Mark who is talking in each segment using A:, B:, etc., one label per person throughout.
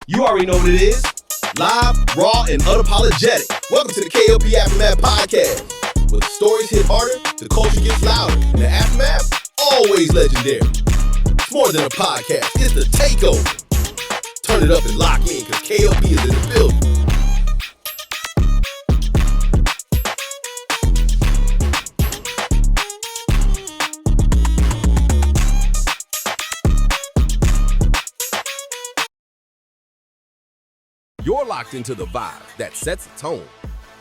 A: You already know what it is. Live, raw, and unapologetic. Welcome to the K.L.P. Aftermath Podcast. Where the stories hit harder, the culture gets louder, and the aftermath, always legendary. It's more than a podcast, it's the takeover. Turn it up and lock in, because K.L.P. is in the building.
B: You're locked into the vibe that sets the tone.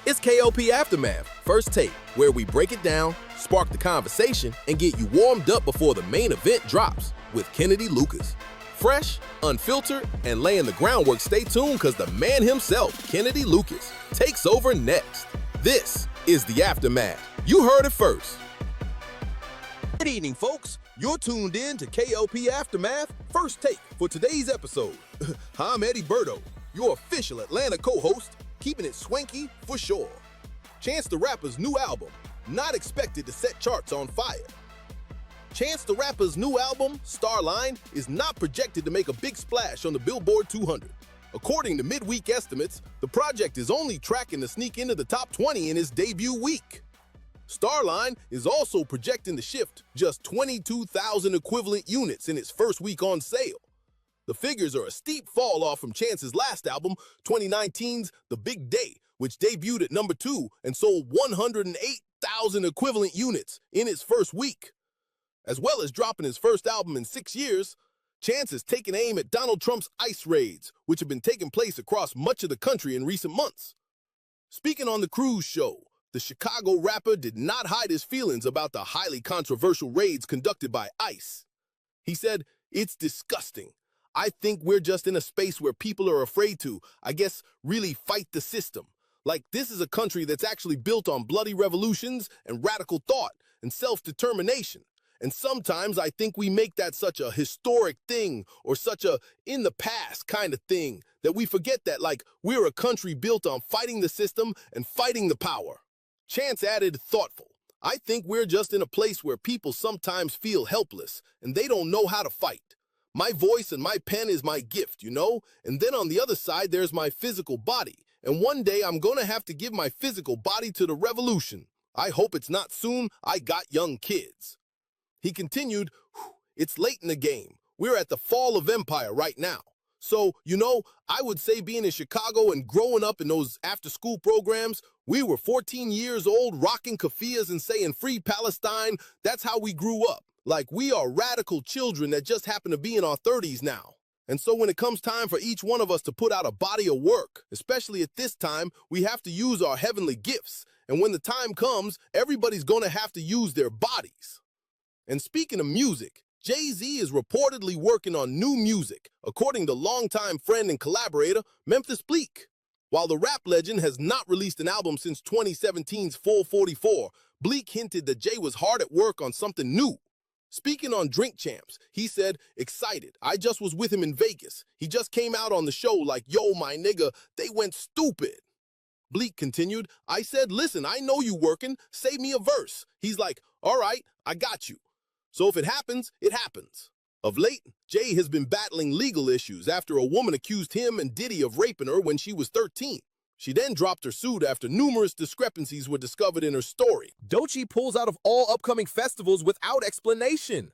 B: It's K.L.P. Aftermath, first take, where we break it down, spark the conversation, and get you warmed up before the main event drops with Kennedy Lucas. Fresh, unfiltered, and laying the groundwork. Stay tuned because the man himself, Kennedy Lucas, takes over next. This is the Aftermath. You heard it first. Good evening, folks. You're tuned in to K.L.P. Aftermath, first take for today's episode. I'm Eddie Berto, your official Atlanta co-host, keeping it swanky for sure. Chance the Rapper's new album, not expected to set charts on fire. Chance the Rapper's new album, Starline, is not projected to make a big splash on the Billboard 200. According to midweek estimates, the project is only tracking to sneak into the top 20 in its debut week. Starline is also projecting to shift just 22,000 equivalent units in its first week on sale. The figures are a steep fall off from Chance's last album, 2019's The Big Day, which debuted at number 2 and sold 108,000 equivalent units in its first week. As well as dropping his first album in 6 years, Chance has taken aim at Donald Trump's ICE raids, which have been taking place across much of the country in recent months. Speaking on the Cruise Show, the Chicago rapper did not hide his feelings about the highly controversial raids conducted by ICE. He said, "It's disgusting. I think we're just in a space where people are afraid to, I guess, really fight the system. Like, this is a country that's actually built on bloody revolutions and radical thought and self-determination. And sometimes I think we make that such a historic thing or such a in the past kind of thing that we forget that, like, we're a country built on fighting the system and fighting the power." Chance added, thoughtful, "I think we're just in a place where people sometimes feel helpless and they don't know how to fight. My voice and my pen is my gift, you know? And then on the other side, there's my physical body. And one day I'm gonna have to give my physical body to the revolution. I hope it's not soon. I got young kids." He continued, "It's late in the game. We're at the fall of empire right now. So, you know, I would say being in Chicago and growing up in those after-school programs, we were 14 years old rocking keffiyehs and saying free Palestine. That's how we grew up. Like, we are radical children that just happen to be in our 30s now. And so when it comes time for each one of us to put out a body of work, especially at this time, we have to use our heavenly gifts. And when the time comes, everybody's gonna have to use their bodies." And speaking of music, Jay-Z is reportedly working on new music, according to longtime friend and collaborator Memphis Bleek. While the rap legend has not released an album since 2017's Full 44, Bleek hinted that Jay was hard at work on something new. Speaking on Drink Champs, he said, "Excited. I just was with him in Vegas. He just came out on the show like, yo, my nigga, they went stupid." Bleek continued, "I said, listen, I know you working. Save me a verse." He's like, "All right, I got you." So if it happens, it happens. Of late, Jay has been battling legal issues after a woman accused him and Diddy of raping her when she was 13. She then dropped her suit after numerous discrepancies were discovered in her story. Doechii pulls out of all upcoming festivals without explanation.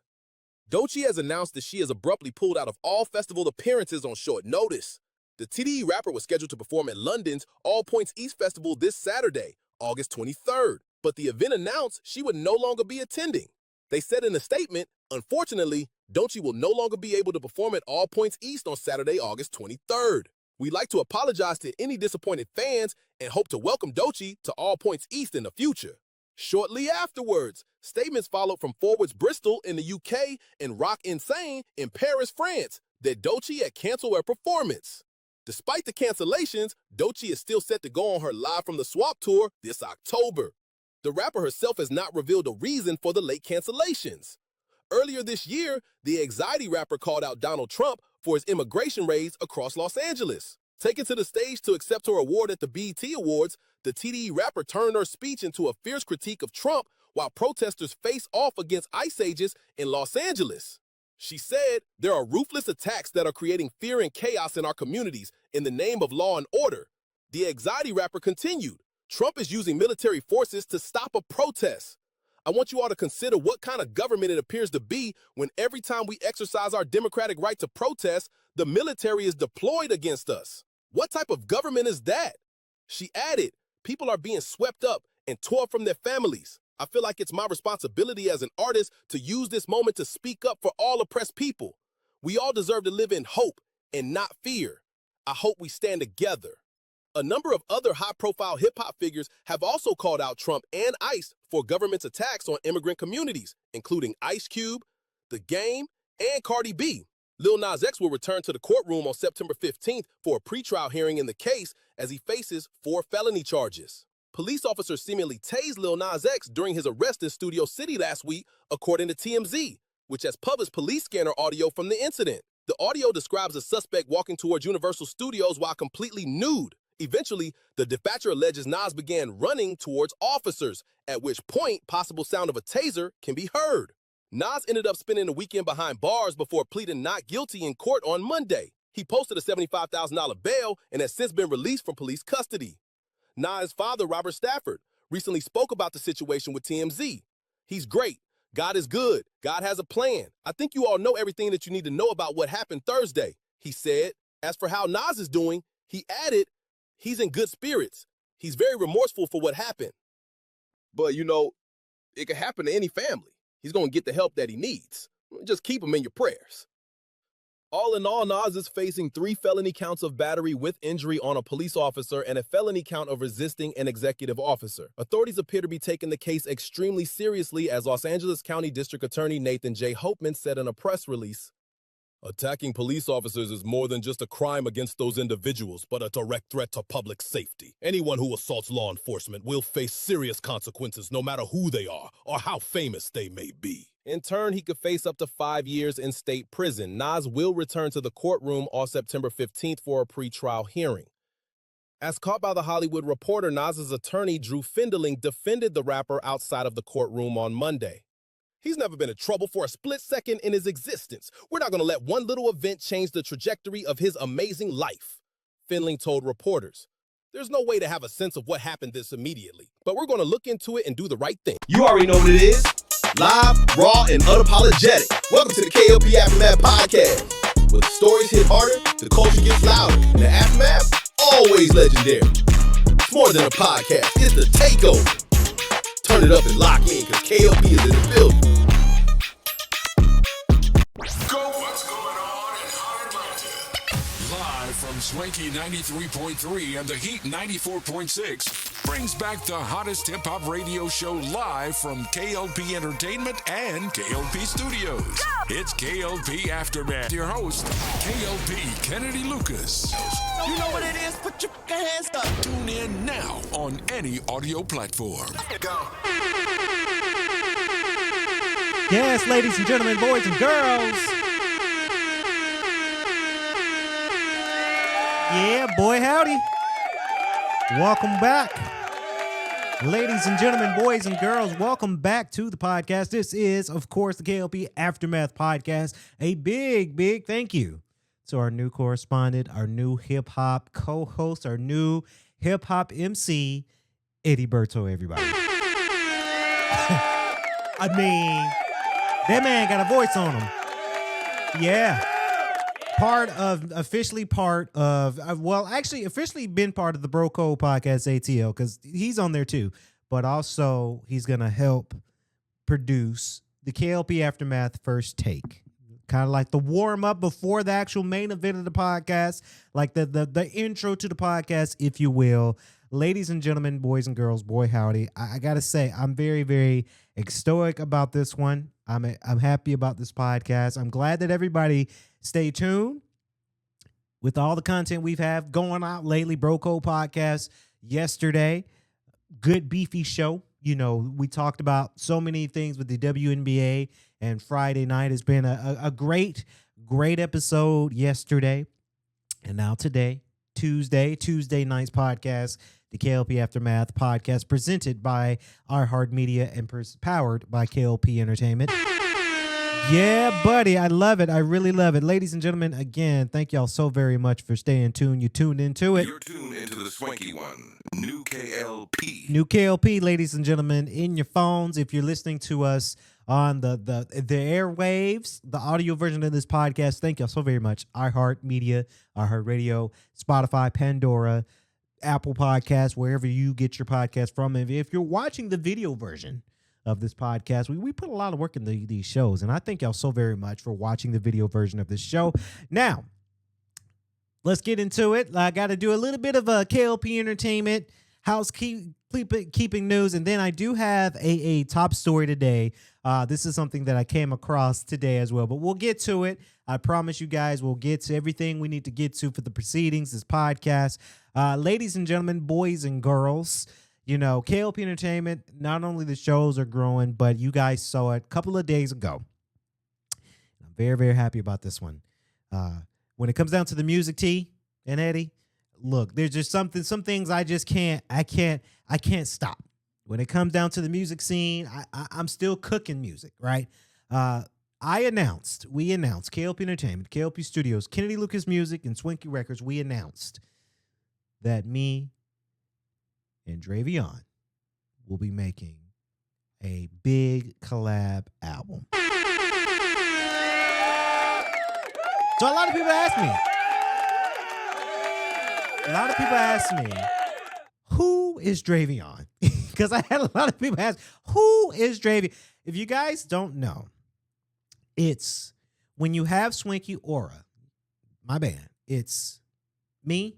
B: Doechii has announced that she has abruptly pulled out of all festival appearances on short notice. The TDE rapper was scheduled to perform at London's All Points East Festival this Saturday, August 23rd, but the event announced she would no longer be attending. They said in a statement, "Unfortunately, Doechii will no longer be able to perform at All Points East on Saturday, August 23rd. We'd like to apologize to any disappointed fans and hope to welcome Doechii to All Points East in the future." Shortly afterwards, statements followed from Forwards Bristol in the UK and Rock Insane in Paris, France, that Doechii had canceled her performance. Despite the cancellations, Doechii is still set to go on her Live from the Swamp tour this October. The rapper herself has not revealed a reason for the late cancellations. Earlier this year, the anxiety rapper called out Donald Trump for his immigration raids across Los Angeles. Taken to the stage to accept her award at the BET Awards, the TDE rapper turned her speech into a fierce critique of Trump while protesters face off against ICE agents in Los Angeles. She said, there are ruthless attacks that are creating fear and chaos in our communities in the name of law and order. The anxiety rapper continued, Trump is using military forces to stop a protest. I want you all to consider what kind of government it appears to be when every time we exercise our democratic right to protest, the military is deployed against us. What type of government is that? She added, people are being swept up and torn from their families. I feel like it's my responsibility as an artist to use this moment to speak up for all oppressed people. We all deserve to live in hope and not fear. I hope we stand together. A number of other high-profile hip-hop figures have also called out Trump and ICE for government's attacks on immigrant communities, including Ice Cube, The Game, and Cardi B. Lil Nas X will return to the courtroom on September 15th for a pretrial hearing in the case as he faces 4 felony charges. Police officers seemingly tased Lil Nas X during his arrest in Studio City last week, according to TMZ, which has published police scanner audio from the incident. The audio describes a suspect walking towards Universal Studios while completely nude. Eventually, the dispatcher alleges Nas began running towards officers, at which point possible sound of a taser can be heard. Nas ended up spending the weekend behind bars before pleading not guilty in court on Monday. He posted a $75,000 bail and has since been released from police custody. Nas' father, Robert Stafford, recently spoke about the situation with TMZ. He's great. God is good. God has a plan. I think you all know everything that you need to know about what happened Thursday, he said. As for how Nas is doing, he added, he's in good spirits. He's very remorseful for what happened. But, it could happen to any family. He's going to get the help that he needs. Just keep him in your prayers. All in all, Nas is facing 3 felony counts of battery with injury on a police officer and a felony count of resisting an executive officer. Authorities appear to be taking the case extremely seriously, as Los Angeles County District Attorney Nathan J. Hopeman said in a press release. Attacking police officers is more than just a crime against those individuals, but a direct threat to public safety. Anyone who assaults law enforcement will face serious consequences no matter who they are or how famous they may be. In turn, he could face up to 5 years in state prison. Nas will return to the courtroom on September 15th for a pretrial hearing. As caught by The Hollywood Reporter, Nas's attorney, Drew Findling, defended the rapper outside of the courtroom on Monday. He's never been in trouble for a split second in his existence. We're not going to let one little event change the trajectory of his amazing life, Findling told reporters. There's no way to have a sense of what happened this immediately, but we're going to look into it and do the right thing.
A: You already know what it is. Live, raw, and unapologetic. Welcome to the K.L.P. Aftermath Podcast. Where the stories hit harder, the culture gets louder, and the aftermath, always legendary. It's more than a podcast, it's the takeover. Turn it up and lock in, because K.L.P. is in the building.
C: Go, what's going on in Hot Atlanta? Live from Swanky 93.3 and the Heat 94.6 brings back the hottest hip-hop radio show live from K.L.P. Entertainment and K.L.P. Studios. Go! It's K.L.P. Aftermath. Your host, K.L.P. Kennedy Lucas.
D: You know what it is? Put your hands up.
C: Tune in now on any audio platform.
D: Go.
E: Yes, ladies and gentlemen, boys and girls. Yeah, boy, howdy. Welcome back. Ladies and gentlemen, boys and girls, welcome back to the podcast. This is, of course, the K.L.P. Aftermath Podcast. A big thank you to our new correspondent, our new hip-hop co-host, our new hip-hop MC, Eddie Berto, everybody. I mean, that man got a voice on him. Yeah. Officially part of been part of the Bro Code Podcast ATL, because he's on there too. But also, he's going to help produce the K.L.P. Aftermath First Take. Kind of like the warm-up before the actual main event of the podcast, like the intro to the podcast, if you will. Ladies and gentlemen, boys and girls, boy howdy. I got to say, I'm very, very ecstatic about this one. I'm happy about this podcast. I'm glad that everybody stay tuned with all the content we've have going out lately. Bro Code Podcast yesterday, good beefy show. You know, we talked about so many things with the WNBA, and Friday night has been a great episode yesterday. And now today, Tuesday night's podcast, the K.L.P. Aftermath Podcast, presented by iHeartMedia and powered by K.L.P. Entertainment. Yeah, buddy. I love it. I really love it. Ladies and gentlemen, again, thank y'all so very much for staying tuned. You tuned into it.
C: You're tuned into the swanky one, New K.L.P.
E: New K.L.P, ladies and gentlemen, in your phones. If you're listening to us on the airwaves, the audio version of this podcast, thank y'all so very much. iHeartMedia, iHeartRadio, Spotify, Pandora, Apple Podcasts, wherever you get your podcast from. And if you're watching the video version of this podcast, we put a lot of work in these shows, and I thank y'all so very much for watching the video version of this show. Now, let's get into it. I got to do a little bit of a K.L.P entertainment, housekeeping news, and then I do have a top story today. This is something that I came across today as well, but we'll get to it. I promise you guys we'll get to everything we need to get to for the proceedings, this podcast. Ladies and gentlemen, boys and girls, you know, K.L.P Entertainment, not only the shows are growing, but you guys saw it a couple of days ago. I'm very, very happy about this one. When it comes down to the music, T and Eddie, look, there's just some things I just can't stop. When it comes down to the music scene, I'm still cooking music, right? We announced, K.L.P Entertainment, K.L.P Studios, Kennedy Lucas Music, and Swinky Records, we announced that me and Dravion will be making a big collab album. So a lot of people ask me, who is Dravion? Because I had a lot of people ask, who is Dravion? If you guys don't know, it's when you have Swinky Aura, my band, it's me,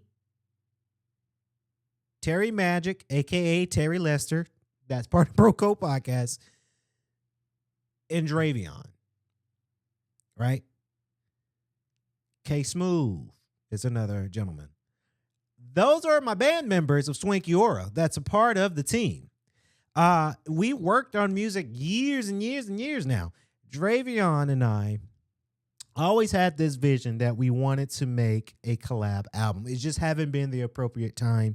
E: Terry Magic, a.k.a. Terry Lester, that's part of Broco Podcast, and Dravion, right? K Smooth is another gentleman. Those are my band members of Swinky Aura. That's a part of the team. We worked on music years and years and years now. Dravion and I always had this vision that we wanted to make a collab album. It just haven't been the appropriate time.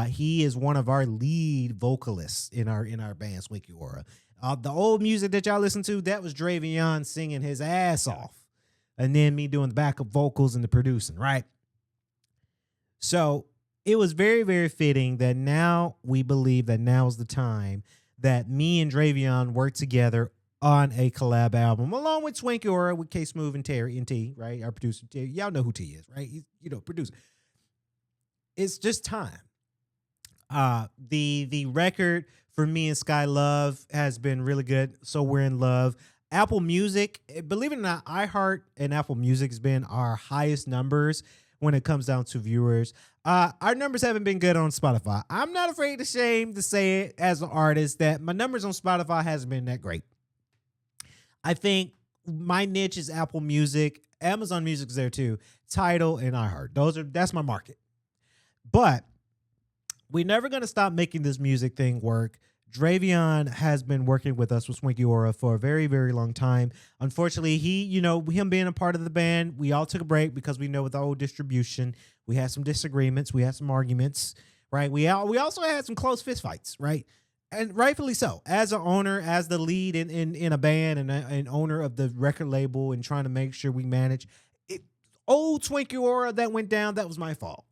E: He is one of our lead vocalists in our band, Swinky Aura. The old music that y'all listen to, that was Dravion singing his ass off. And then me doing the backup vocals and the producing, right? So it was very, very fitting that now we believe that now is the time that me and Dravion work together on a collab album, along with Swinky Aura, with K Smooth and Terry and T, right? Our producer, y'all know who T is, right? He's, producer. It's just time. The record for me and Sky Love has been really good. So We're in Love. Apple Music, believe it or not, iHeart and Apple Music has been our highest numbers when it comes down to viewers. Our numbers haven't been good on Spotify. I'm not afraid to say it as an artist that my numbers on Spotify hasn't been that great. I think my niche is Apple Music. Amazon Music is there too. Tidal and iHeart. That's my market. But we're never going to stop making this music thing work. Dravion has been working with us with Swinky Aura for a very, very long time. Unfortunately, him being a part of the band, we all took a break because we know with the old distribution, we had some disagreements, we had some arguments, right? We also had some close fistfights, right? And rightfully so. As an owner, as the lead in a band and an owner of the record label and trying to make sure we manage it, old Swinky Aura that went down, that was my fault.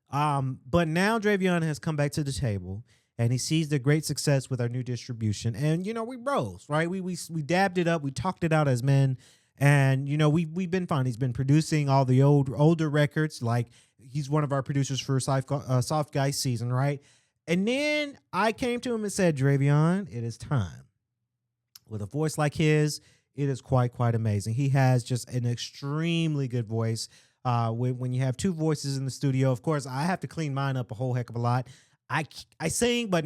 E: But now Dravion has come back to the table. And he sees the great success with our new distribution. And, we rose, right? We dabbed it up. We talked it out as men. And, we've been fine. He's been producing all the older records. Like, he's one of our producers for Soft Guy season, right? And then I came to him and said, Dravion, it is time. With a voice like his, it is quite amazing. He has just an extremely good voice. When you have two voices in the studio, of course, I have to clean mine up a whole heck of a lot. I sing, but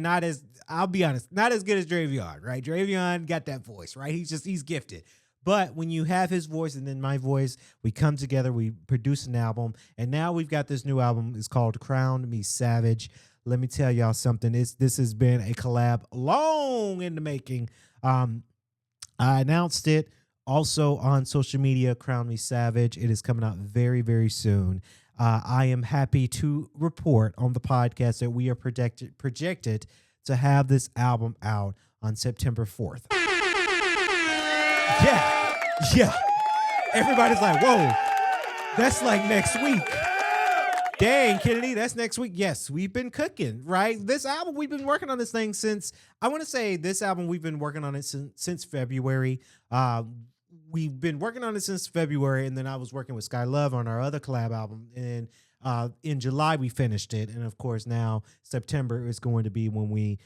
E: I'll be honest, not as good as Dravion, right? Dravion got that voice, right? He's gifted. But when you have his voice and then my voice, we come together, we produce an album, and now we've got this new album. It's called Crown Me Savage. Let me tell y'all something. This has been a collab long in the making. I announced it also on social media, Crown Me Savage. It is coming out very, very soon. I am happy to report on the podcast that we are projected to have this album out on September 4th. Yeah. Everybody's like, whoa, that's like next week. Dang, Kennedy, that's next week. Yes, we've been cooking, right? This album, we've been working on this thing since, I want to say this album, we've been working on it since February. We've been working on it since February, and then I was working with Sky Love on our other collab album. And in July, we finished it. And of course, now September is going to be when we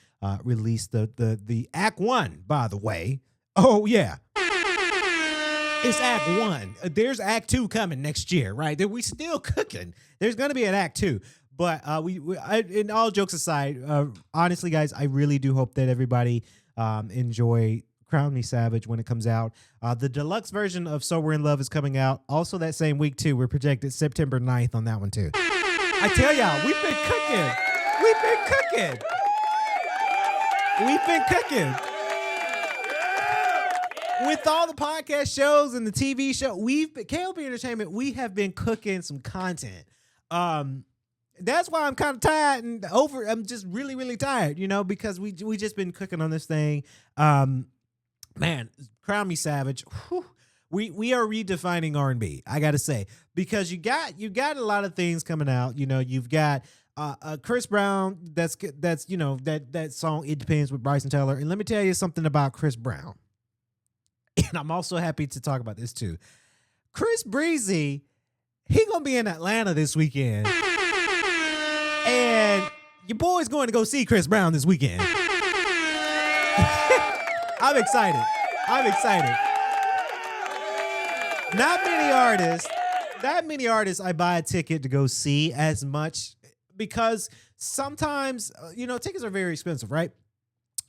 E: release the Act 1, by the way. Oh, yeah. It's Act 1. There's Act 2 coming next year, right? We still cooking. There's going to be an Act 2. But in all jokes aside, honestly, guys, I really do hope that everybody enjoy Crown Me Savage when it comes out. The deluxe version of So We're in Love is coming out also that same week, too. We're projected September 9th on that one, too. I tell y'all, we've been cooking. With all the podcast shows and the TV show, K.L.P Entertainment, we have been cooking some content. That's why I'm kind of tired and over. I'm just really, really tired, because we just been cooking on this thing. Man, Crown Me Savage. Whew, we are redefining R&B. I gotta say, because you got a lot of things coming out. You've got Chris Brown. That's that song. It Depends with Bryson Tiller. And let me tell you something about Chris Brown. And I'm also happy to talk about this too. Chris Breezy, he gonna be in Atlanta this weekend. And your boy's going to go see Chris Brown this weekend. I'm excited. Not many artists I buy a ticket to go see as much, because sometimes, tickets are very expensive, right?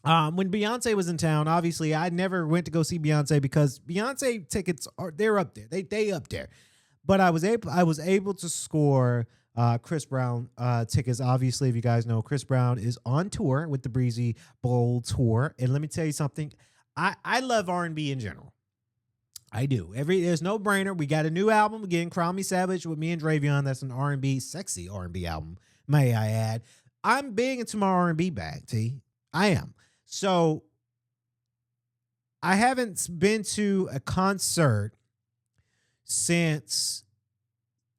E: When Beyonce was in town, obviously I never went to go see Beyonce because Beyonce tickets they're up there. They up there. But I was able to score Chris Brown tickets. Obviously, if you guys know, Chris Brown is on tour with the Breezy Bowl tour. And let me tell you something. I love R&B in general. I do. There's no brainer. We got a new album again, Crown Me Savage with me and Dravion. That's an R&B, sexy R&B album, may I add. I'm big into my R&B bag, T. I am. So I haven't been to a concert since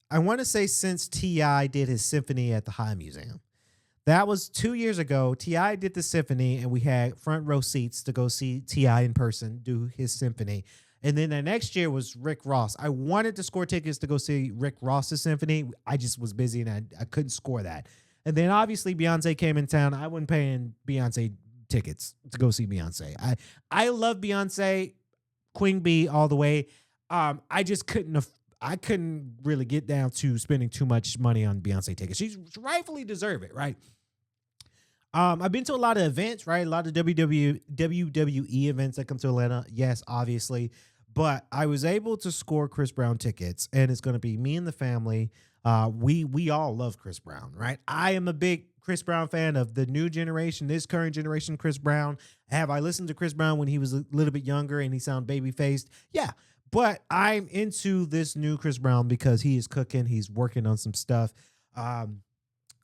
E: T.I. did his symphony at the High Museum. That was 2 years ago. T.I. did the symphony, and we had front row seats to go see T.I. in person do his symphony. And then the next year was Rick Ross. I wanted to score tickets to go see Rick Ross's symphony. I just was busy, and I couldn't score that. And then obviously Beyonce came in town. I wasn't paying Beyonce tickets to go see Beyonce. I love Beyonce, Queen Bee all the way. I just couldn't really get down to spending too much money on Beyonce tickets. She rightfully deserve it, right? I've been to a lot of events, right? A lot of WWE events that come to Atlanta. Yes, obviously. But I was able to score Chris Brown tickets, and it's going to be me and the family. We all love Chris Brown, right? I am a big Chris Brown fan of the new generation, this current generation Chris Brown. Have I listened to Chris Brown when he was a little bit younger and he sounded baby-faced? Yeah. But I'm into this new Chris Brown because he is cooking. He's working on some stuff.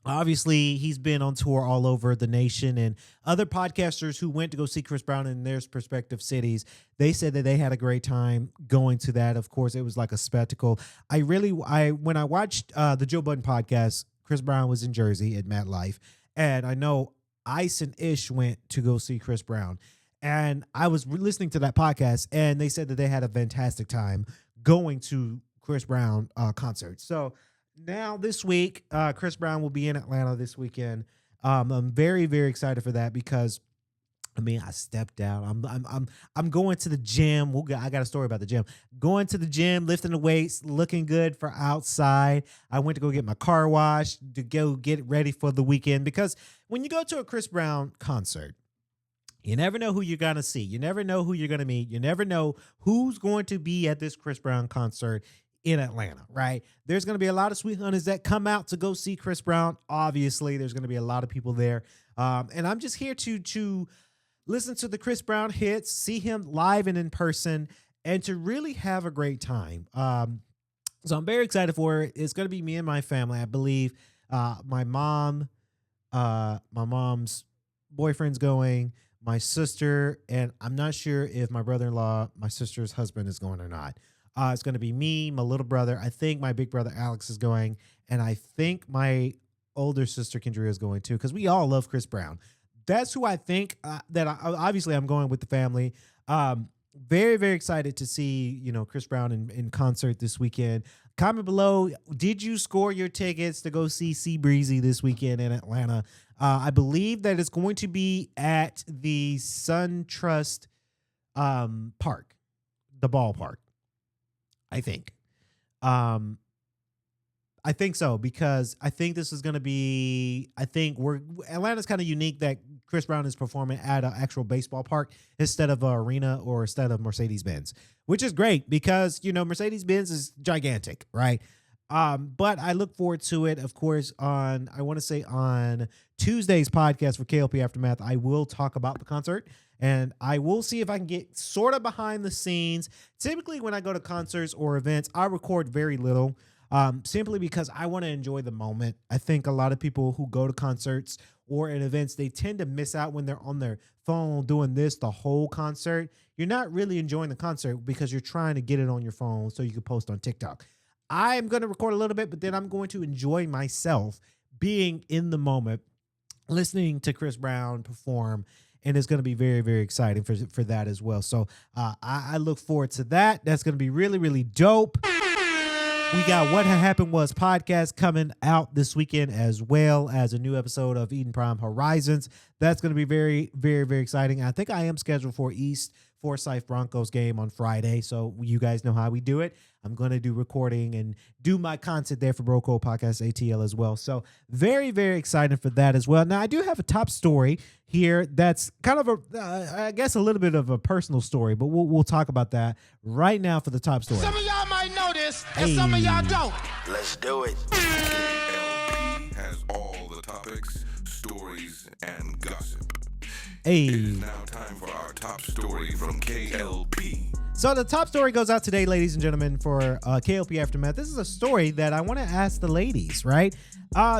E: Obviously, he's been on tour all over the nation, and other podcasters who went to go see Chris Brown in their respective cities, they said that they had a great time going to that. Of course, it was like a spectacle. When I watched the Joe Budden podcast, Chris Brown was in Jersey at MetLife, and I know Ice and Ish went to go see Chris Brown. And I was listening to that podcast, and they said that they had a fantastic time going to Chris Brown concert. So now this week, Chris Brown will be in Atlanta this weekend. I'm very, very excited for that because, I stepped out. I'm going to the gym. I got a story about the gym. Going to the gym, lifting the weights, looking good for outside. I went to go get my car washed to go get ready for the weekend, because when you go to a Chris Brown concert, you never know who you're going to see. You never know who you're going to meet. You never know who's going to be at this Chris Brown concert in Atlanta, right? There's going to be a lot of sweet honeys that come out to go see Chris Brown. Obviously, there's going to be a lot of people there. And I'm just here to listen to the Chris Brown hits, see him live and in person, and to really have a great time. So I'm very excited for it. It's going to be me and my family. I believe my mom's boyfriend's going. my sister, and I'm not sure if my brother-in-law, my sister's husband, is going or not. It's going to be me, my little brother. I think my big brother Alex is going, and I think my older sister Kendria is going too, because we all love Chris Brown. That's who I think obviously I'm going with the family. Very, very excited to see, Chris Brown in concert this weekend. Comment below, did you score your tickets to go see C Breezy this weekend in Atlanta? I believe that it's going to be at the SunTrust Park, the ballpark. I think. I think so, because I think this is going to be, Atlanta's kind of unique that Chris Brown is performing at an actual baseball park instead of an arena or instead of Mercedes-Benz, which is great because, Mercedes-Benz is gigantic, right? But I look forward to it, of course, on Tuesday's podcast for K.L.P. Aftermath. I will talk about the concert, and I will see if I can get sort of behind the scenes. Typically, when I go to concerts or events, I record very little, simply because I want to enjoy the moment. I think a lot of people who go to concerts or at events, they tend to miss out when they're on their phone doing this the whole concert. You're not really enjoying the concert because you're trying to get it on your phone so you can post on TikTok. I'm going to record a little bit, but then I'm going to enjoy myself being in the moment, listening to Chris Brown perform, and it's going to be very, very exciting for that as well. So I look forward to that. That's going to be really, really dope. We got What Happened Was podcast coming out this weekend, as well as a new episode of Eden Prime Horizons. That's going to be very, very, very exciting. I think I am scheduled for East Forsyth Broncos game on Friday, so you guys know how we do it. I'm going to do recording and do my content there for Broco Podcast ATL as well. So very, very excited for that as well. Now, I do have a top story here that's kind of I guess a little bit of a personal story, but we'll talk about that right now for the top story.
D: Some of y'all might know this, and some of y'all don't.
F: Let's do it.
C: K.L.P. has all the topics, stories, and gossip.
E: Hey.
C: It is now time for our top story from K.L.P.
E: So the top story goes out today, ladies and gentlemen, for K.L.P. Aftermath. This is a story that I want to ask the ladies, right?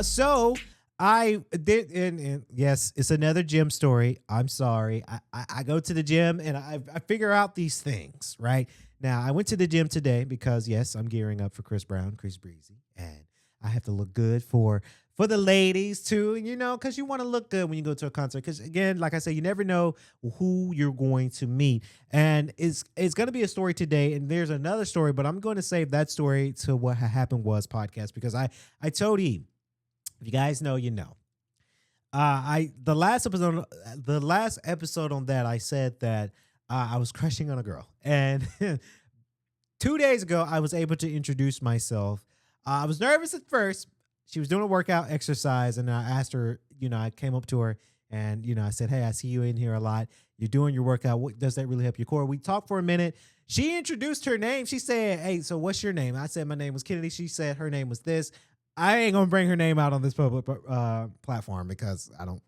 E: So I did, and yes, it's another gym story. I'm sorry. I go to the gym and I figure out these things, right? Now, I went to the gym today because, yes, I'm gearing up for Chris Brown, Chris Breezy, and I have to look good for the ladies too, because you want to look good when you go to a concert. Because again, like I said, you never know who you're going to meet, and it's going to be a story today. And there's another story, but I'm going to save that story to What Happened Was podcast, because I told you, if you guys know, you know. The last episode on that, I said that I was crushing on a girl, and 2 days ago I was able to introduce myself. I was nervous at first. She was doing a workout exercise, and I asked her, I came up to her and, I said, hey, I see you in here a lot. You're doing your workout. Does that really help your core? We talked for a minute. She introduced her name. She said, hey, so what's your name? I said, my name was Kennedy. She said her name was this. I ain't going to bring her name out on this public platform because I don't,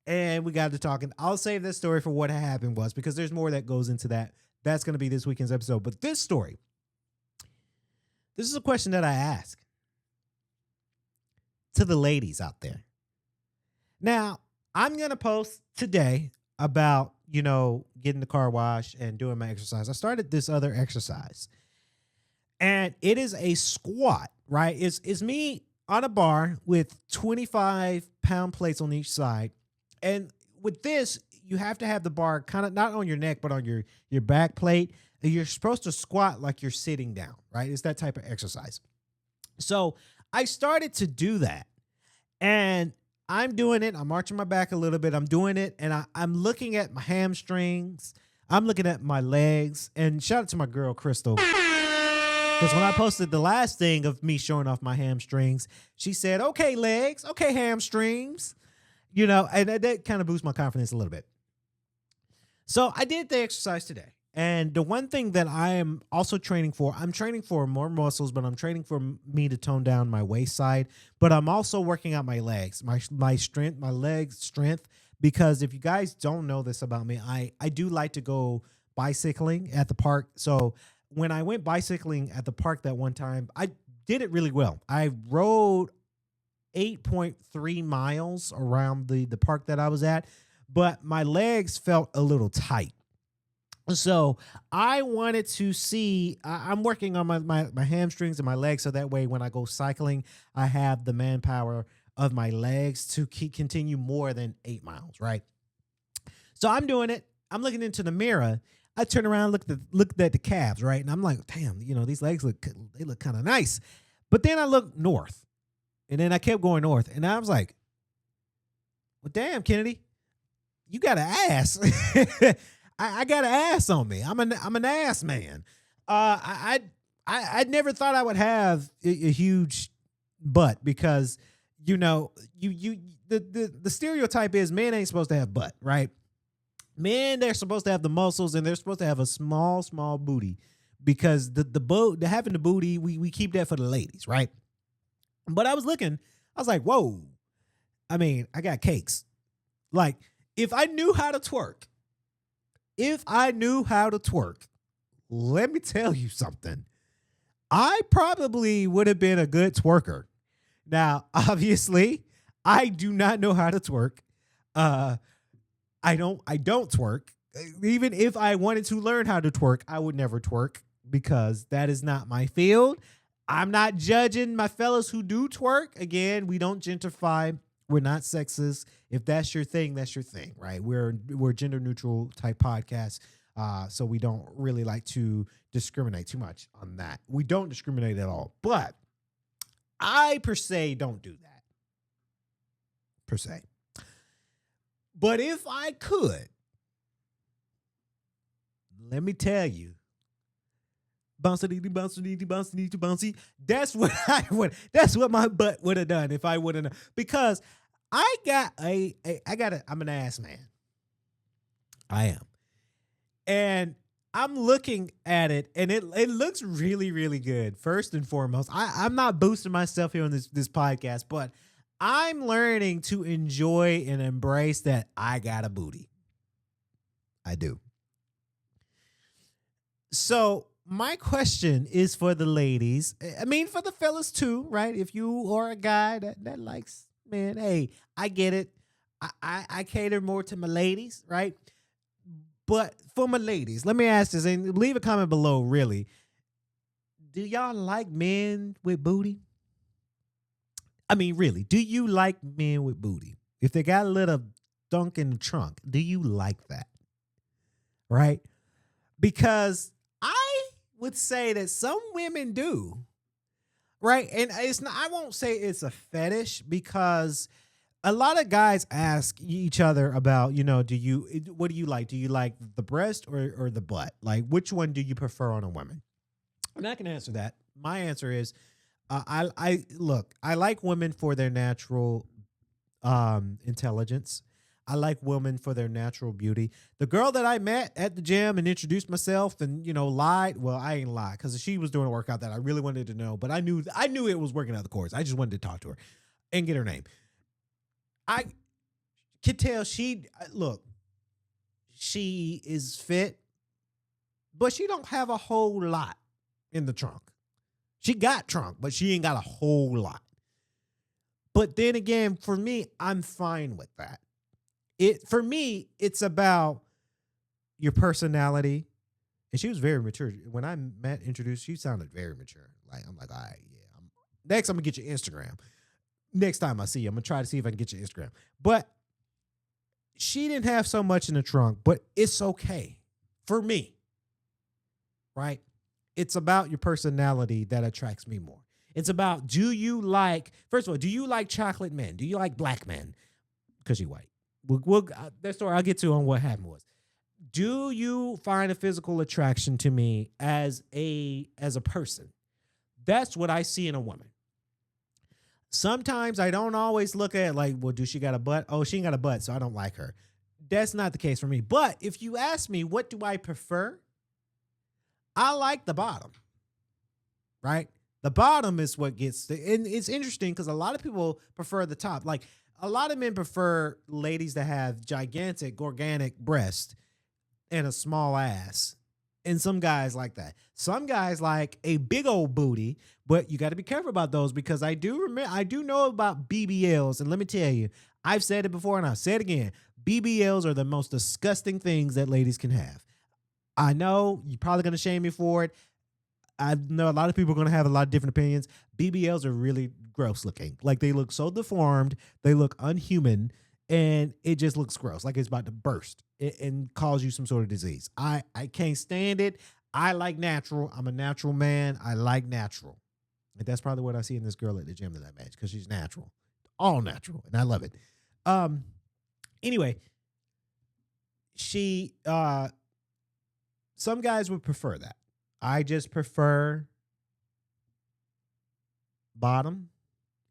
E: And we got to talking. I'll save this story for What Happened Was, because there's more that goes into that. That's going to be this weekend's episode. But this story, this is a question that I ask to the ladies out there. Now, I'm going to post today about, getting the car wash and doing my exercise. I started this other exercise, and it is a squat, right? It's me on a bar with 25-pound plates on each side. And with this, you have to have the bar kind of not on your neck, but on your back plate. And you're supposed to squat like you're sitting down, right? It's that type of exercise. So I started to do that, and I'm doing it. I'm arching my back a little bit. I'm doing it, and I'm looking at my hamstrings. I'm looking at my legs, and shout out to my girl, Crystal. Because when I posted the last thing of me showing off my hamstrings, she said, okay, legs, okay, hamstrings, and that kind of boosts my confidence a little bit. So I did the exercise today. And the one thing that I am also training for, I'm training for more muscles, but I'm training for me to tone down my waist side. But I'm also working out my legs, my strength, my legs strength. Because if you guys don't know this about me, I do like to go bicycling at the park. So when I went bicycling at the park that one time, I did it really well. I rode 8.3 miles around the park that I was at. but my legs felt a little tight. So I wanted to see. I'm working on my hamstrings and my legs, so that way when I go cycling, I have the manpower of my legs to continue more than 8 miles. Right. So I'm doing it. I'm looking into the mirror. I turn around, looked at the calves, right, and I'm like, damn, these legs look kind of nice. But then I looked north, and then I kept going north, and I was like, well, damn, Kennedy, you got an ass. I got an ass on me. I'm an ass man. I never thought I would have a huge butt because the stereotype is men ain't supposed to have butt, right? Men, they're supposed to have the muscles and they're supposed to have a small booty because the having the booty we keep that for the ladies, right? But I was like, whoa. I mean, I got cakes. Like if I knew how to twerk. Let me tell you something. I probably would have been a good twerker. Now, obviously, I do not know how to twerk. I don't twerk. Even if I wanted to learn how to twerk, I would never twerk because that is not my field. I'm not judging my fellas who do twerk. Again, we don't gentrify. We're not sexist. If that's your thing, that's your thing, right? We're gender neutral type podcast, so we don't really like to discriminate too much on that. We don't discriminate at all, but I per se don't do that. Per se. But if I could, let me tell you, bouncy. That's what I would. That's what my butt would have done if I wouldn't. Because I'm an ass man. I am, and I'm looking at it, and it looks really, really good. First and foremost, I'm not boosting myself here on this podcast, but I'm learning to enjoy and embrace that I got a booty. I do. So my question is for the ladies. I mean, for the fellas too, right? If you are a guy that likes, man, hey, I get it. I cater more to my ladies, right? But for my ladies, let me ask this, and leave a comment below, really. Do y'all like men with booty? I mean, really, do you like men with booty? If they got a little dunk in the trunk, do you like that? Right? Because I would say that some women do. Right? And it's not, I won't say it's a fetish because a lot of guys ask each other about, what do you like? Do you like the breast or the butt? Like, which one do you prefer on a woman? And I can answer that. My answer is, I like women for their natural intelligence. I like women for their natural beauty. The girl that I met at the gym and introduced myself and, lied. Well, I ain't lied because she was doing a workout that I really wanted to know, but I knew it was working out the course. I just wanted to talk to her and get her name. I could tell she is fit, but she don't have a whole lot in the trunk. She got trunk, but she ain't got a whole lot. But then again, for me, I'm fine with that. For me, it's about your personality. And she was very mature. When I introduced, she sounded very mature. I'm like, all right, yeah. Next, I'm going to get your Instagram. Next time I see you, I'm going to try to see if I can get your Instagram. But she didn't have so much in the trunk, but it's okay for me, right? It's about your personality that attracts me more. It's about, first of all, do you like chocolate men? Do you like black men? Because you're white. That story I'll get to on what happened was. Do you find a physical attraction to me as a person? That's what I see in a woman. Sometimes I don't always look at do she got a butt? Oh, she ain't got a butt, so I don't like her. That's not the case for me. But if you ask me, what do I prefer? I like the bottom, right? The bottom is what gets, and it's interesting because a lot of people prefer the top. Like a lot of men prefer ladies that have gigantic, organic breasts and a small ass. And some guys like that. Some guys like a big old booty, but you got to be careful about those because I do know about BBLs. And let me tell you, I've said it before and I'll say it again. BBLs are the most disgusting things that ladies can have. I know you're probably going to shame me for it. I know a lot of people are going to have a lot of different opinions. BBLs are really gross looking. Like, they look so deformed. They look unhuman. And it just looks gross. Like it's about to burst and cause you some sort of disease. I can't stand it. I like natural. I'm a natural man. I like natural. And that's probably what I see in this girl at the gym that I met, because she's natural. All natural. And I love it. Anyway, she some guys would prefer that. I just prefer bottom.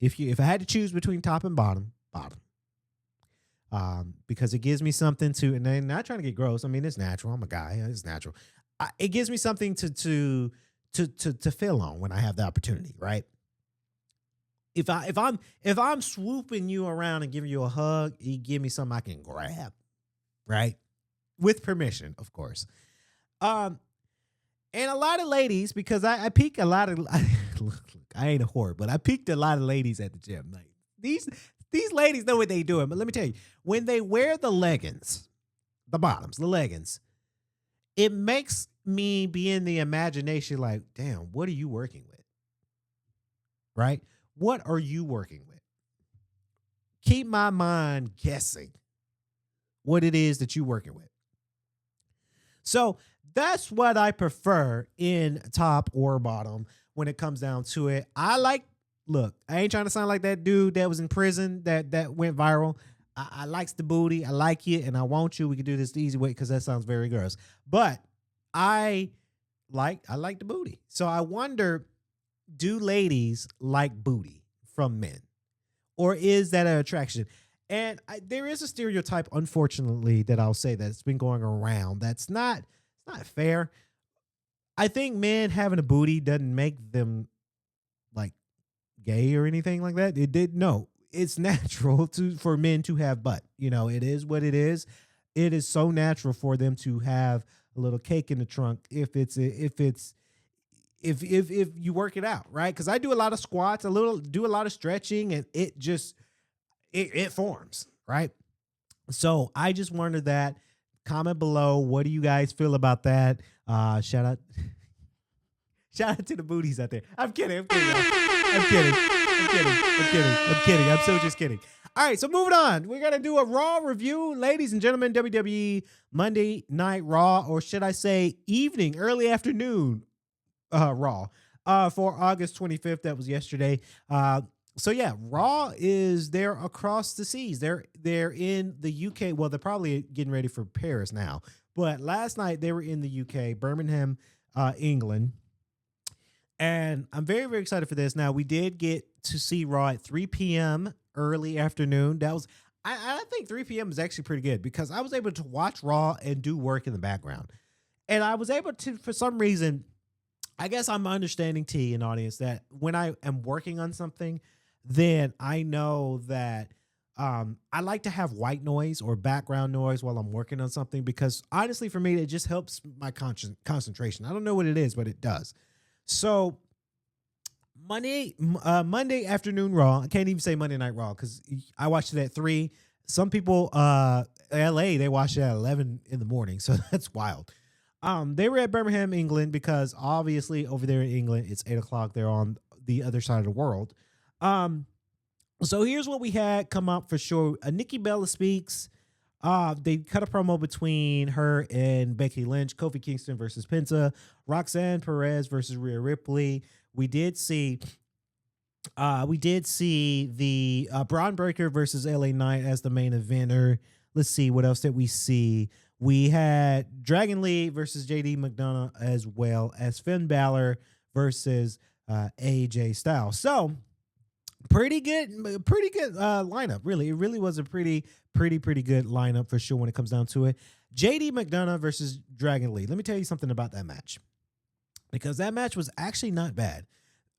E: If I had to choose between top and bottom. Because it gives me something to, and I'm not trying to get gross. I mean, it's natural. I'm a guy. It's natural. It gives me something to fill on when I have the opportunity, right? If I'm swooping you around and giving you a hug, you give me something I can grab, right? With permission, of course. And a lot of ladies, because I peek a lot of, look, I ain't a whore, but I peeked a lot of ladies at the gym. Like these ladies know what they doing. But let me tell you, when they wear the leggings, the bottoms, the leggings, it makes me be in the imagination like, damn, what are you working with? Right? What are you working with? Keep my mind guessing what it is that you're working with. So that's what I prefer in top or bottom when it comes down to it. Look, I ain't trying to sound like that dude that was in prison that went viral. I likes the booty. I like it, and I want you. We can do this the easy way because that sounds very gross. But I like the booty. So I wonder, do ladies like booty from men? Or is that an attraction? And there is a stereotype, unfortunately, that I'll say that's been going around. That's not fair. I think men having a booty doesn't make them like gay or anything like that. It's natural for men to have butt. You know, it is what it is. It is so natural for them to have a little cake in the trunk if you work it out, right? Because I do a lot of squats, do a lot of stretching, and it just it forms, right? So I just wondered that. Comment below. What do you guys feel about that? Shout out to the booties out there. I'm kidding. I'm so just kidding. All right, so moving on. We're going to do a Raw review. Ladies and gentlemen, WWE Monday Night Raw, or should I say early afternoon Raw for August 25th. That was yesterday. So yeah, Raw is there across the seas. They're in the UK. Well, they're probably getting ready for Paris now. But last night they were in the UK, Birmingham, England. And I'm very, very excited for this. Now, we did get to see Raw at 3 p.m. early afternoon. That was, I think 3 p.m. is actually pretty good because I was able to watch Raw and do work in the background. And I was able to, for some reason, I guess I'm understanding T in audience that when I am working on something, then I know that I like to have white noise or background noise while I'm working on something because honestly, for me, it just helps my concentration. I don't know what it is, but it does. So Monday afternoon Raw. I can't even say Monday Night Raw because I watched it at 3. Some people, LA, they watch it at 11 in the morning. So that's wild. They were at Birmingham, England, because obviously over there in England, it's 8 o'clock. They're on the other side of the world. So here's what we had come up for sure. Nikki Bella speaks. They cut a promo between her and Becky Lynch, Kofi Kingston versus Penta, Roxanne Perez versus Rhea Ripley. We did see the Braun Breaker versus LA Knight as the main eventer. Let's see, what else did we see? We had Dragon Lee versus JD McDonough, as well as Finn Balor versus AJ Styles. So pretty good lineup. Really, it really was a pretty good lineup for sure when it comes down to it. JD McDonough versus Dragon Lee. Let me tell you something about that match, because that match was actually not bad.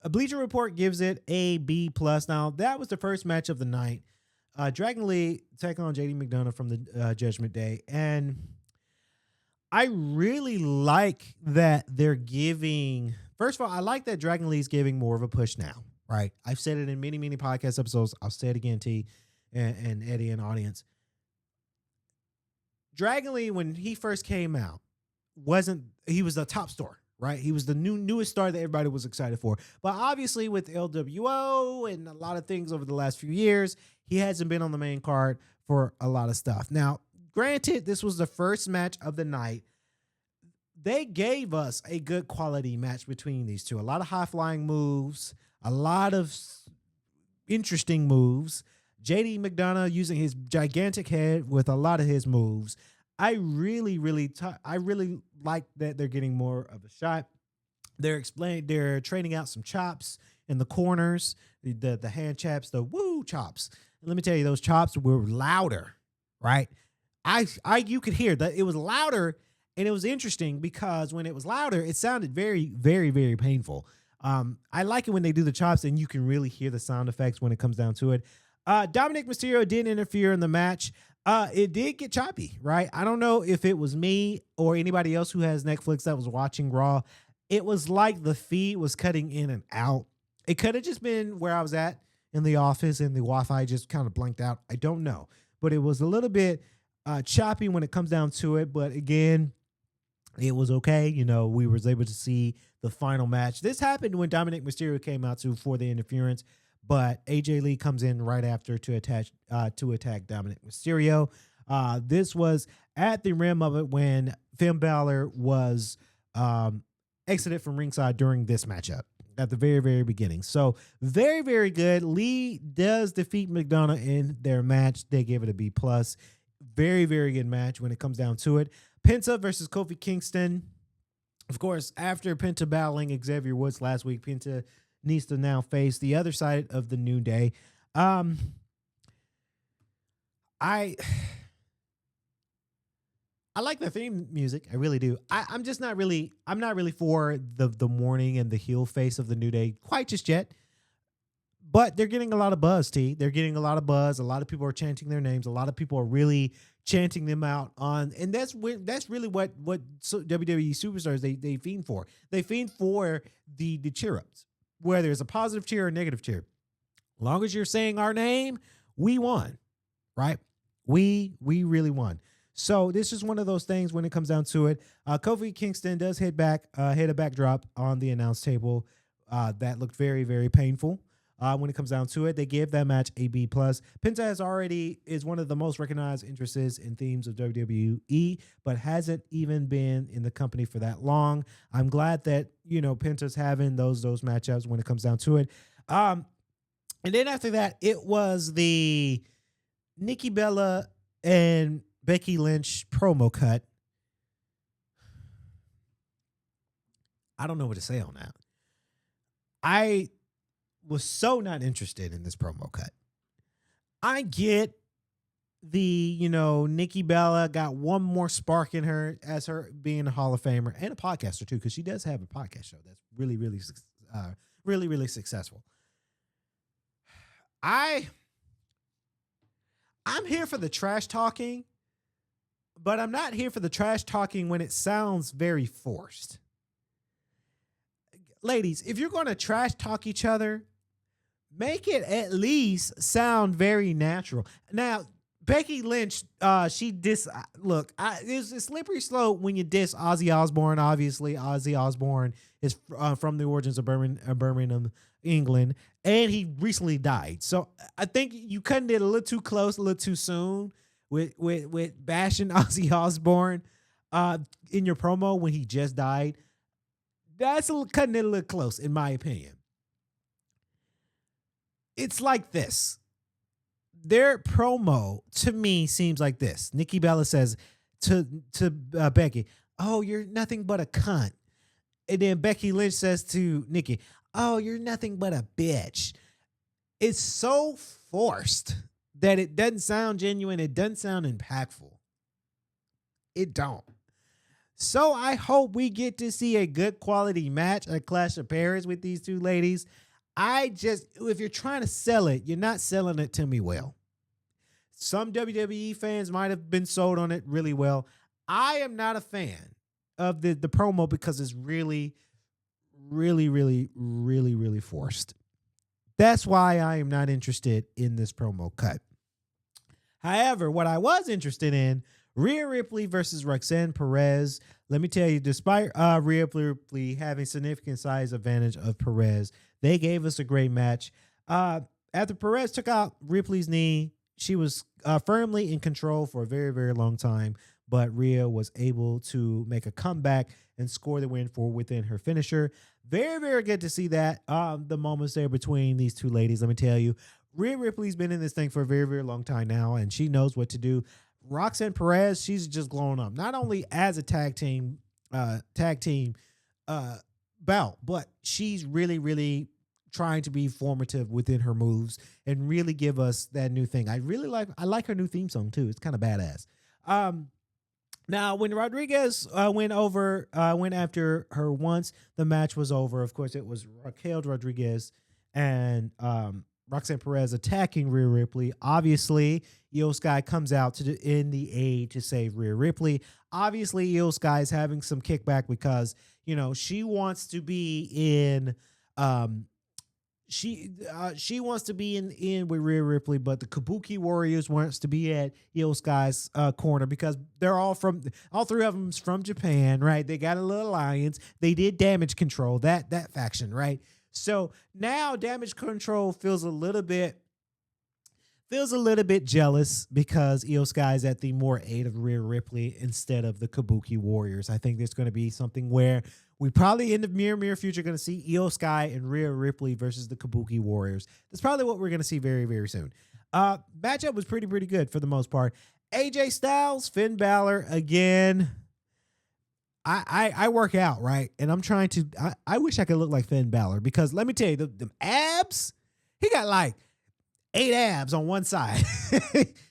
E: A Bleacher Report gives it a B+. Now, that was the first match of the night. Dragon Lee taking on JD McDonough from the Judgment Day. And I really like that they're giving... First of all, I like that Dragon Lee's giving more of a push now, right? I've said it in many, many podcast episodes. I'll say it again, T. and Eddie and audience. Dragon Lee, when he first came out, he was the top star, right? He was the newest star that everybody was excited for. But obviously with LWO and a lot of things over the last few years, he hasn't been on the main card for a lot of stuff. Now, granted, this was the first match of the night. They gave us a good quality match between these two. A lot of high-flying moves, a lot of interesting moves. JD McDonough using his gigantic head with a lot of his moves. I really like that they're getting more of a shot. They're training out some chops in the corners, the hand chops, the woo chops. And let me tell you, those chops were louder, right? You could hear that it was louder, and it was interesting because when it was louder, it sounded very, very, very painful. I like it when they do the chops and you can really hear the sound effects when it comes down to it. Dominic Mysterio did interfere in the match. It did get choppy, right? I don't know if it was me or anybody else who has Netflix that was watching Raw. It was like the feed was cutting in and out. It could have just been where I was at in the office and the Wi-Fi just kind of blanked out. I don't know. But it was a little bit choppy when it comes down to it. But again, it was okay. You know, we was able to see the final match. This happened when Dominic Mysterio came out for the interference. But AJ Lee comes in right after to attack Dominic Mysterio. This was at the rim of it when Finn Balor was exited from ringside during this matchup at the very, very beginning. So very, very good. Lee does defeat McDonough in their match. They gave it a B+. Very, very good match when it comes down to it. Penta versus Kofi Kingston. Of course, after Penta battling Xavier Woods last week, Penta needs to now face the other side of the New Day. I like the theme music. I really do. I'm not really for the morning and the heel face of the New Day quite just yet. But they're getting a lot of buzz, T. They're getting a lot of buzz. A lot of people are chanting their names. A lot of people are really chanting them out on, and that's really what WWE superstars they fiend for. They fiend for the cheer ups, whether it's a positive cheer or a negative cheer. As long as you're saying our name, we won, right? We really won. So this is one of those things when it comes down to it. Kofi Kingston does hit a backdrop on the announce table. That looked very, very painful. When it comes down to it, they give that match a B+. Penta is one of the most recognized entrances in themes of WWE, but hasn't even been in the company for that long. I'm glad that, Penta's having those matchups when it comes down to it. And then after that, it was the Nikki Bella and Becky Lynch promo cut. I don't know what to say on that. I was so not interested in this promo cut. I get the, Nikki Bella got one more spark in her as her being a Hall of Famer and a podcaster too, because she does have a podcast show that's really, really, really, really successful. I'm here for the trash talking, but I'm not here for the trash talking when it sounds very forced. Ladies, if you're going to trash talk each other, make it at least sound very natural. Now, Becky Lynch, it's a slippery slope when you diss Ozzy Osbourne. Obviously, Ozzy Osbourne is from the origins of Birmingham, England, and he recently died. So I think you cutting it a little too close, a little too soon with bashing Ozzy Osbourne in your promo when he just died. That's cutting it a little close, in my opinion. It's like this. Their promo to me seems like this. Nikki Bella says to Becky, "Oh, you're nothing but a cunt," and then Becky Lynch says to Nikki, "Oh, you're nothing but a bitch." It's so forced that it doesn't sound genuine. It doesn't sound impactful. It don't. So I hope we get to see a good quality match, a Clash of Paris with these two ladies. If you're trying to sell it, you're not selling it to me well. Some WWE fans might have been sold on it really well. I am not a fan of the promo because it's really, really, really, really, really forced. That's why I am not interested in this promo cut. However, what I was interested in, Rhea Ripley versus Roxanne Perez. Let me tell you, despite Rhea Ripley having significant size advantage of Perez, they gave us a great match. After Perez took out Ripley's knee, she was firmly in control for a very, very long time, but Rhea was able to make a comeback and score the win for within her finisher. Very, very good to see that. The moments there between these two ladies, let me tell you, Rhea Ripley's been in this thing for a very, very long time now, and she knows what to do. Roxanne Perez, she's just glowing up, not only as a tag team bout, but she's really, really trying to be formative within her moves and really give us that new thing. I like her new theme song too. It's kind of badass. Now, when Rodriguez went after her once the match was over, of course, it was Raquel Rodriguez and Roxanne Perez attacking Rhea Ripley. Obviously, Io Sky comes out in the aid to save Rhea Ripley. Obviously, Io Sky is having some kickback because, she wants to be in she wants to be in with Rhea Ripley, but the Kabuki Warriors wants to be at Io Sky's corner because they're all three of them from Japan, right? They got a little alliance. They did Damage Control, that faction, right? So now Damage Control feels a little bit jealous because Io Sky is at the more aid of Rhea Ripley instead of the Kabuki Warriors. I think there's going to be something where we probably in the near future going to see Io Sky and Rhea Ripley versus the Kabuki Warriors. That's probably what we're going to see very, very soon. Matchup was pretty good for the most part. AJ Styles, Finn Balor again. I work out, right? And I'm trying to, I wish I could look like Finn Balor because let me tell you, the abs, he got like 8 abs on one side.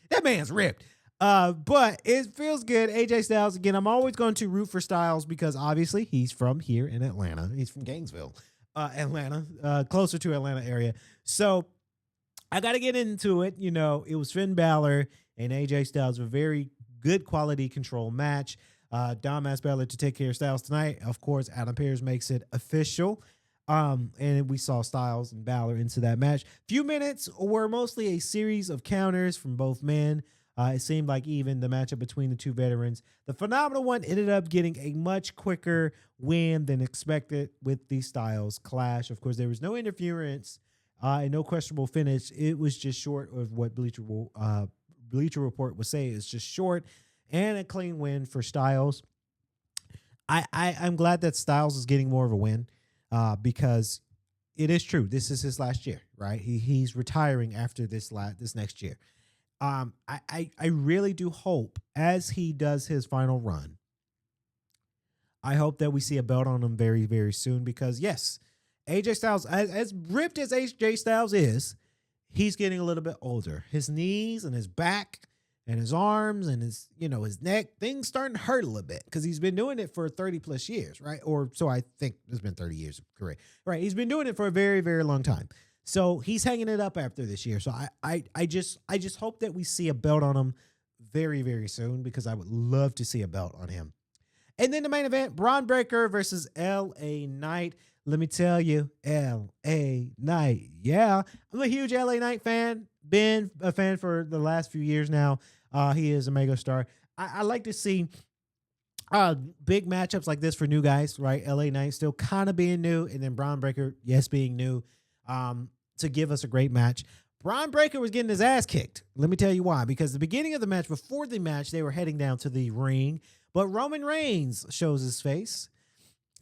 E: That man's ripped. But it feels good. AJ Styles, again, I'm always going to root for Styles because obviously he's from here in Atlanta. He's from Gainesville, Atlanta, closer to Atlanta area. So I got to get into it. It was Finn Balor and AJ Styles, a very good quality control match. Dom asked Balor to take care of Styles tonight. Of course, Adam Pearce makes it official. And we saw Styles and Balor into that match. Few minutes were mostly a series of counters from both men. It seemed like even the matchup between the two veterans, the Phenomenal One ended up getting a much quicker win than expected with the Styles clash. Of course, there was no interference and no questionable finish. It was just short of what Bleacher Report would say. It's just short and a clean win for Styles. I'm glad that Styles is getting more of a win. Because it is true. This is his last year, right? He's retiring after this next year. I really do hope as he does his final run, I hope that we see a belt on him very, very soon because yes, AJ Styles, as ripped as AJ Styles is, he's getting a little bit older. His knees and his back and his arms and his neck, things starting to hurt a little bit because he's been doing it for 30 plus years, right? Or so I think it's been 30 years, correct? Right. He's been doing it for a very, very long time. So he's hanging it up after this year. So I just hope that we see a belt on him very, very soon because I would love to see a belt on him. And then the main event, Braun Breaker versus LA Knight. Let me tell you, LA Knight. Yeah, I'm a huge LA Knight fan. Been a fan for the last few years now. He is a mega star. I like to see big matchups like this for new guys, right? LA Knight still kind of being new, and then Braun Breaker, yes, being new, to give us a great match. Braun Breaker was getting his ass kicked. Let me tell you why. Because the beginning of the match, before the match, they were heading down to the ring, but Roman Reigns shows his face.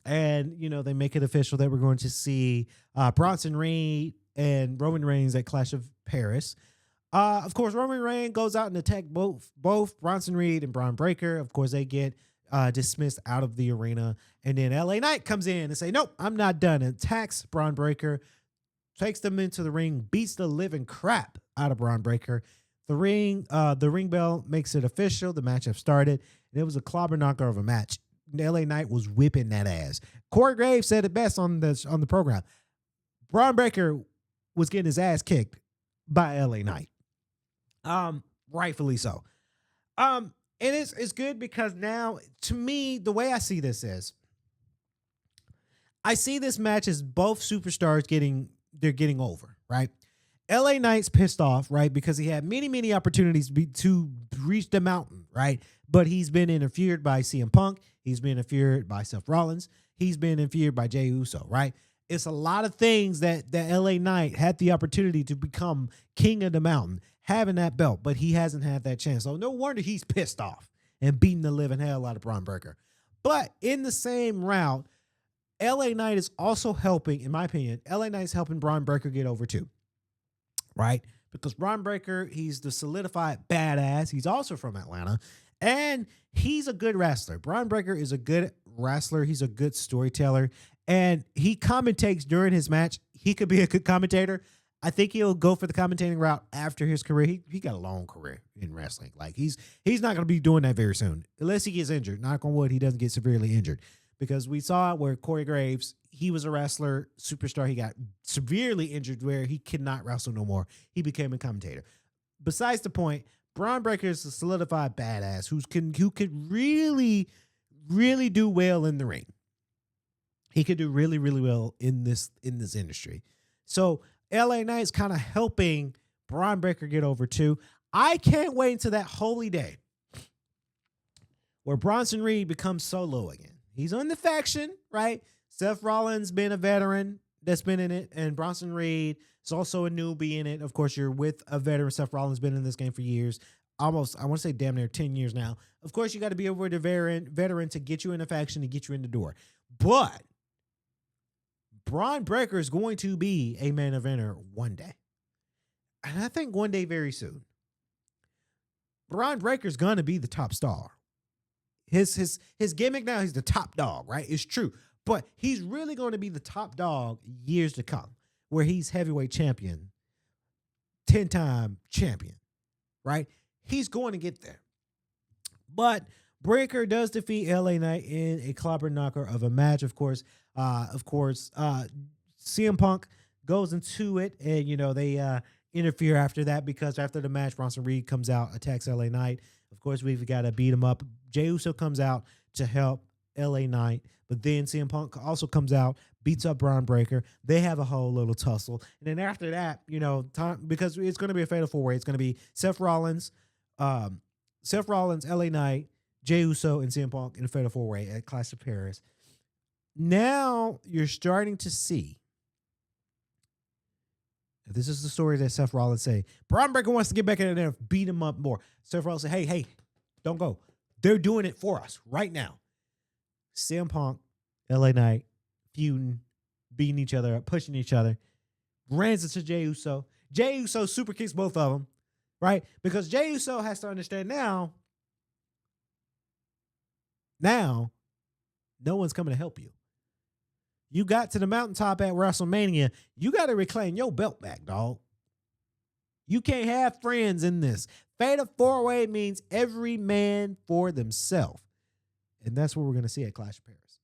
E: And, they make it official that we're going to see Bronson Reed and Roman Reigns at Clash of Paris. Of course, Roman Reigns goes out and attack both Bronson Reed and Braun Breaker. Of course, they get dismissed out of the arena. And then LA Knight comes in and say, nope, I'm not done. And attacks Braun Breaker, takes them into the ring, beats the living crap out of Braun Breaker. The ring bell makes it official. The matchup started. And it was a clobber knocker of a match. LA Knight was whipping that ass. Corey Graves said it best on the program. Braun Breaker was getting his ass kicked by LA Knight. Rightfully so. And it's good because now, to me, the way I see this is, I see this match as both superstars getting over, right? LA Knight's pissed off, right? Because he had many opportunities to reach the mountain, right? But he's been interfered by CM Punk. He's been interfered by Seth Rollins. He's been interfered by Jey Uso, right? It's a lot of things that LA Knight had the opportunity to become king of the mountain, having that belt, but he hasn't had that chance. So no wonder he's pissed off and beating the living hell out of Braun Breaker. But in the same route, LA Knight is also helping, in my opinion, LA Knight's helping Braun Breaker get over too. Right? Because Braun Breaker, he's the solidified badass. He's also from Atlanta. And he's a good wrestler. Braun Breaker is a good wrestler. He's a good storyteller. And he commentates during his match. He could be a good commentator. I think he'll go for the commentating route after his career. He got a long career in wrestling. Like he's not going to be doing that very soon. Unless he gets injured. Knock on wood, he doesn't get severely injured. Because we saw where Corey Graves, he was a wrestler, superstar. He got severely injured where he could not wrestle no more. He became a commentator. Besides the point, Braun Breaker is a solidified badass who could really, really do well in the ring. He could do really, really well in this industry. So LA Knight's kind of helping Braun Breaker get over too. I can't wait until that holy day where Bronson Reed becomes solo again. He's on the faction, right? Seth Rollins been a veteran that's been in it, and Bronson Reed is also a newbie in it. Of course, you're with a veteran. Seth Rollins been in this game for years. Almost, I want to say damn near 10 years now. Of course, you got to be over the veteran to get you in the faction, to get you in the door. But Braun Breaker is going to be a main eventer one day. And I think one day very soon. Braun Breaker is going to be the top star. His gimmick now, he's the top dog, right? It's true. But he's really going to be the top dog years to come, where he's heavyweight champion, 10-time champion, right? He's going to get there. But Breaker does defeat LA Knight in a clobber knocker of a match, of course. CM Punk goes into it, and, they interfere after that because after the match, Bronson Reed comes out, attacks LA Knight. Of course, we've got to beat him up. Jey Uso comes out to help LA Knight, but then CM Punk also comes out, beats up Braun Breaker. They have a whole little tussle. And then after that, because it's going to be a fatal four-way, it's going to be Seth Rollins, LA Knight, Jey Uso, and CM Punk in a fatal four-way at Clash of Paris. Now you're starting to see. This is the story that Seth Rollins say. Braun Breaker wants to get back in there and beat him up more. Seth Rollins say, hey, don't go. They're doing it for us right now. CM Punk, LA Knight, feuding, beating each other up, pushing each other. Runs into Jey Uso. Jey Uso super kicks both of them, right? Because Jey Uso has to understand now, no one's coming to help you. You got to the mountaintop at WrestleMania. You got to reclaim your belt back, dog. You can't have friends in this. Fatal four-way means every man for themselves. And that's what we're going to see at Clash of Paris.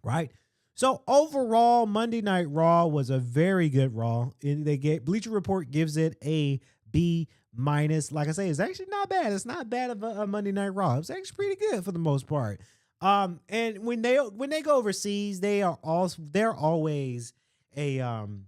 E: Right? So overall, Monday Night Raw was a very good Raw. Bleacher Report gives it a B-. Like I say, it's actually not bad. It's not bad of a Monday Night Raw. It's actually pretty good for the most part. And when they go overseas, they're always in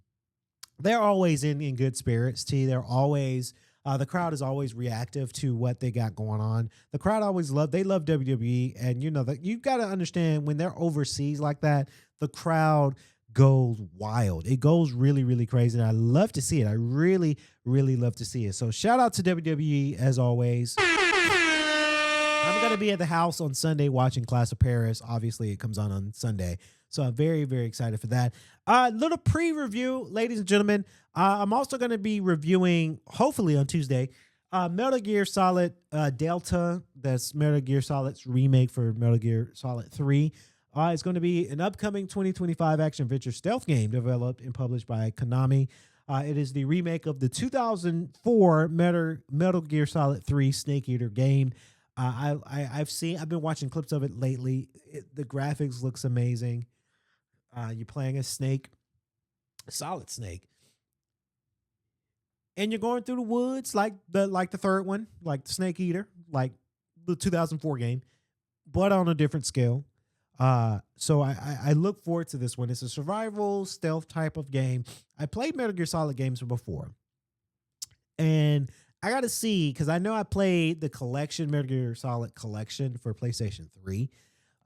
E: good spirits. They're always the crowd is always reactive to what they got going on. The crowd always love WWE, and that you got to understand when they're overseas like that, the crowd goes wild. It goes really, really crazy. And I love to see it. I really, really love to see it. So shout out to WWE as always. I'm going to be at the house on Sunday watching Clash of Paris. Obviously, it comes on Sunday. So I'm very, very excited for that. Little pre-review, ladies and gentlemen. I'm also going to be reviewing, hopefully on Tuesday, Metal Gear Solid Delta. That's Metal Gear Solid's remake for Metal Gear Solid 3. It's going to be an upcoming 2025 action-adventure stealth game developed and published by Konami. It is the remake of the 2004 Metal Gear Solid 3 Snake Eater game. I've been watching clips of it lately. The graphics looks amazing. You're playing a snake, a solid snake, and you're going through the woods like the third one, like the Snake Eater, like the 2004 game, but on a different scale. So I look forward to this one. It's a survival stealth type of game. I played Metal Gear Solid games before, and I got to see, because I know I played the collection, Metal Gear Solid collection for PlayStation 3.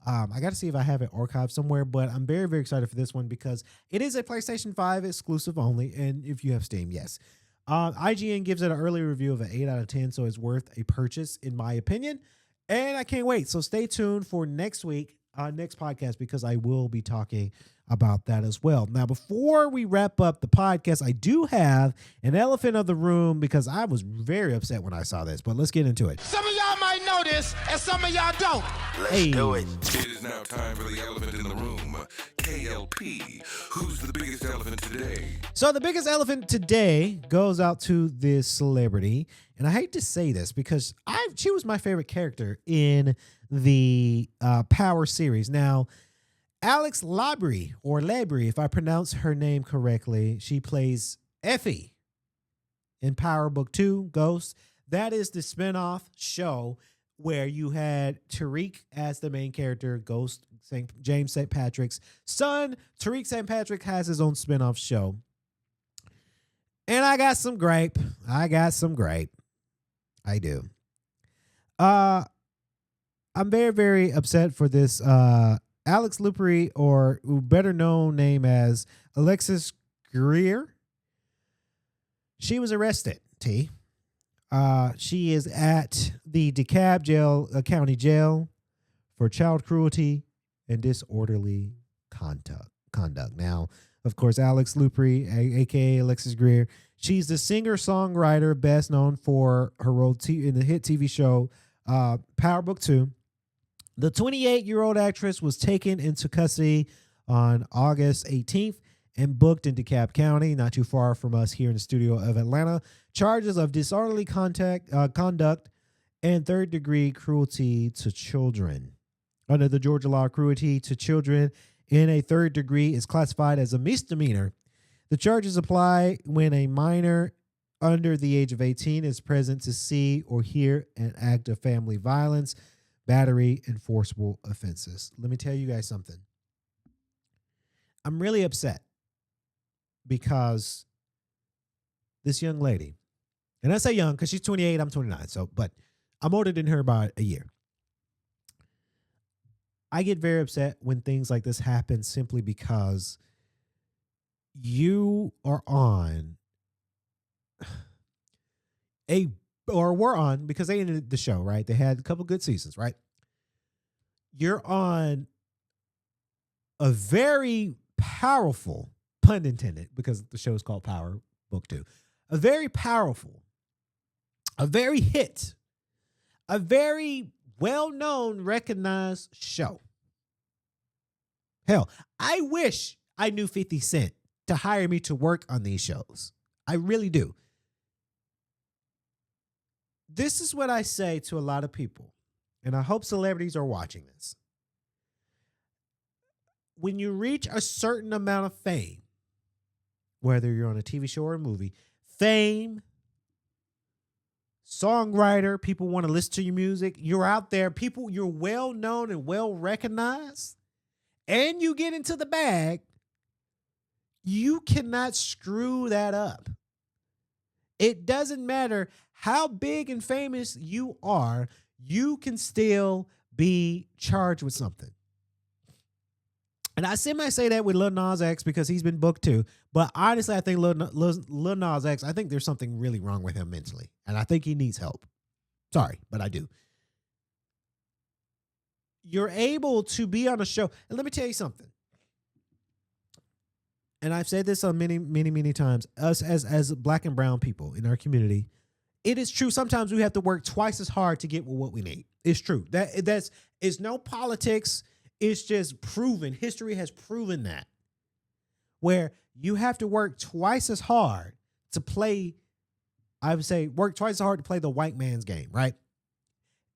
E: I got to see if I have it archived somewhere, but I'm very, very excited for this one because it is a PlayStation 5 exclusive only, and if you have Steam, yes. IGN gives it an early review of an 8 out of 10, so it's worth a purchase, in my opinion, and I can't wait. So stay tuned for next week, next podcast, because I will be talking about that as well. Now, before we wrap up the podcast, I do have an elephant of the room because I was very upset when I saw this, but let's get into it.
D: Some of y'all might know this, and some of y'all don't.
F: Let's do it.
C: It is now time for the elephant in the room. K.L.P. Who's the biggest elephant today?
E: So the biggest elephant today goes out to this celebrity, and I hate to say this because she was my favorite character in the Power series. Now, Alex Labrie, or Labrie, if I pronounce her name correctly, she plays Effie in Power Book 2, Ghost. That is the spinoff show where you had Tariq as the main character, Ghost, James St. Patrick's son. Tariq St. Patrick has his own spinoff show. And I got some gripe. I do. I'm very, very upset for this. Alex Lupri, or better known name as Alexis Greer, she was arrested. She is at the DeKalb County Jail for child cruelty and disorderly conduct. Now, of course, Alex Lupri, aka Alexis Greer, she's the singer-songwriter best known for her role in the hit TV show Power Book 2. The 28-year-old actress was taken into custody on August 18th and booked in DeKalb County, not too far from us here in the studio of Atlanta. Charges of disorderly conduct and third-degree cruelty to children. Under the Georgia law, cruelty to children in a third degree is classified as a misdemeanor. The charges apply when a minor under the age of 18 is present to see or hear an act of family violence, battery, and forcible offenses. Let me tell you guys something. I'm really upset because this young lady, and I say young because she's 28, I'm 29, but I'm older than her by a year. I get very upset when things like this happen simply because you are on we're on, because they ended the show, right? They had a couple good seasons, right? You're on a very powerful, pun intended, because the show is called Power Book 2. A very powerful, a very hit, a very well-known, recognized show. Hell, I wish I knew 50 Cent to hire me to work on these shows. I really do. This is what I say to a lot of people, and I hope celebrities are watching this. When you reach a certain amount of fame, whether you're on a TV show or a movie, fame, songwriter, people want to listen to your music, you're out there, people, you're well known and well recognized, and you get into the bag, you cannot screw that up. It doesn't matter how big and famous you are, you can still be charged with something. And I say that with Lil Nas X because he's been booked too. But honestly, I think Lil Nas X, I think there's something really wrong with him mentally. And I think he needs help. Sorry, but I do. You're able to be on a show. And let me tell you something. And I've said this on many, many, many times. Us as black and brown people in our community, it is true. Sometimes we have to work twice as hard to get what we need. It's true. It's no politics. It's just proven. History has proven that. Where you have to work twice as hard to play, I would say, work twice as hard to play the white man's game, right?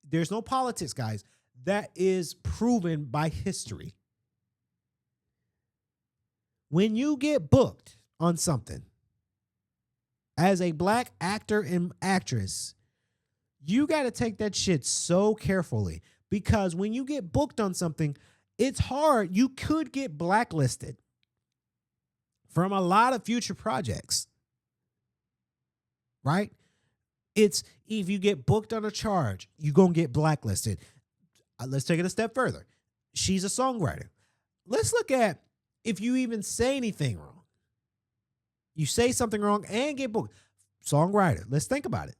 E: There's no politics, guys. That is proven by history. When you get booked on something as a black actor and actress, you got to take that shit so carefully, because when you get booked on something, It's hard. You could get blacklisted from a lot of future projects, right? It's if you get booked on a charge, you're going to get blacklisted. Let's take it a step further. She's a songwriter. Let's look at if you even say anything wrong. You say something wrong and get booked. Songwriter. Let's think about it.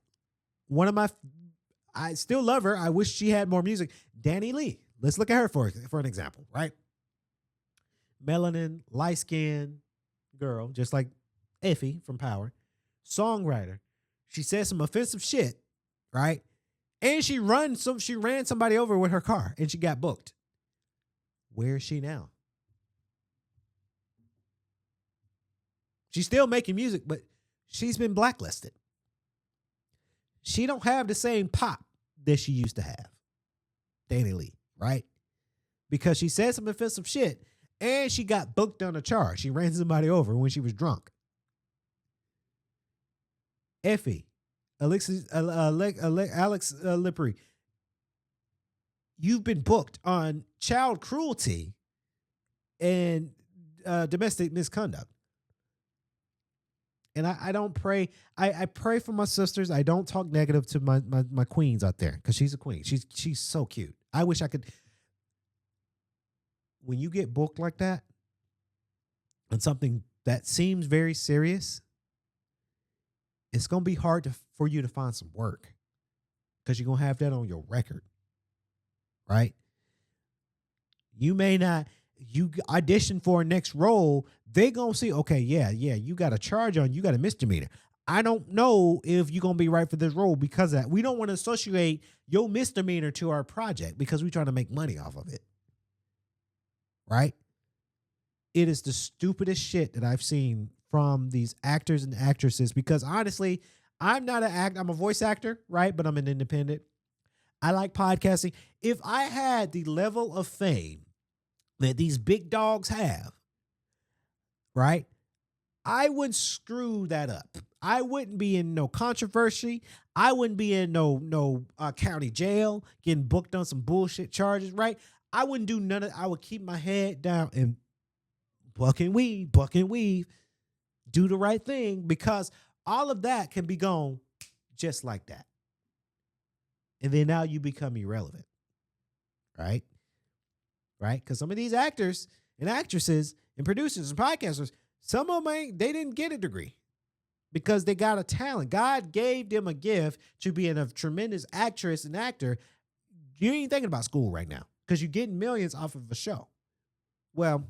E: I still love her. I wish she had more music. Danny Lee. Let's look at her for an example, right? Melanin, light-skinned girl, just like Effie from Power. Songwriter. She said some offensive shit, right? And she ran somebody over with her car and she got booked. Where is she now? She's still making music, but she's been blacklisted. She don't have the same pop that she used to have. Danny Lee, right? Because she said some offensive shit and she got booked on a charge. She ran somebody over when she was drunk. Effie, Alex Lippery, you've been booked on child cruelty and domestic misconduct. And I don't pray. I pray for my sisters. I don't talk negative to my queens out there because she's a queen. She's so cute. I wish I could. When you get booked like that on something that seems very serious, it's going to be hard for you to find some work because you're going to have that on your record, right? You may not, you audition for a next role, they going to see, okay, yeah, you got a charge on, you got a misdemeanor. I don't know if you're going to be right for this role because of that. We don't want to associate your misdemeanor to our project because we're trying to make money off of it, right? It is the stupidest shit that I've seen from these actors and actresses because honestly, I'm a voice actor, right? But I'm an independent. I like podcasting. If I had the level of fame that these big dogs have, right? I would screw that up. I wouldn't be in no controversy. I wouldn't be in no county jail getting booked on some bullshit charges, right? I wouldn't do none of it. I would keep my head down and buck and weave, do the right thing because all of that can be gone just like that. And then now you become irrelevant, right? Right? Because some of these actors and actresses and producers and podcasters, some of them they didn't get a degree because they got a talent. God gave them a gift to being a tremendous actress and actor. You ain't thinking about school right now because you're getting millions off of a show. Well,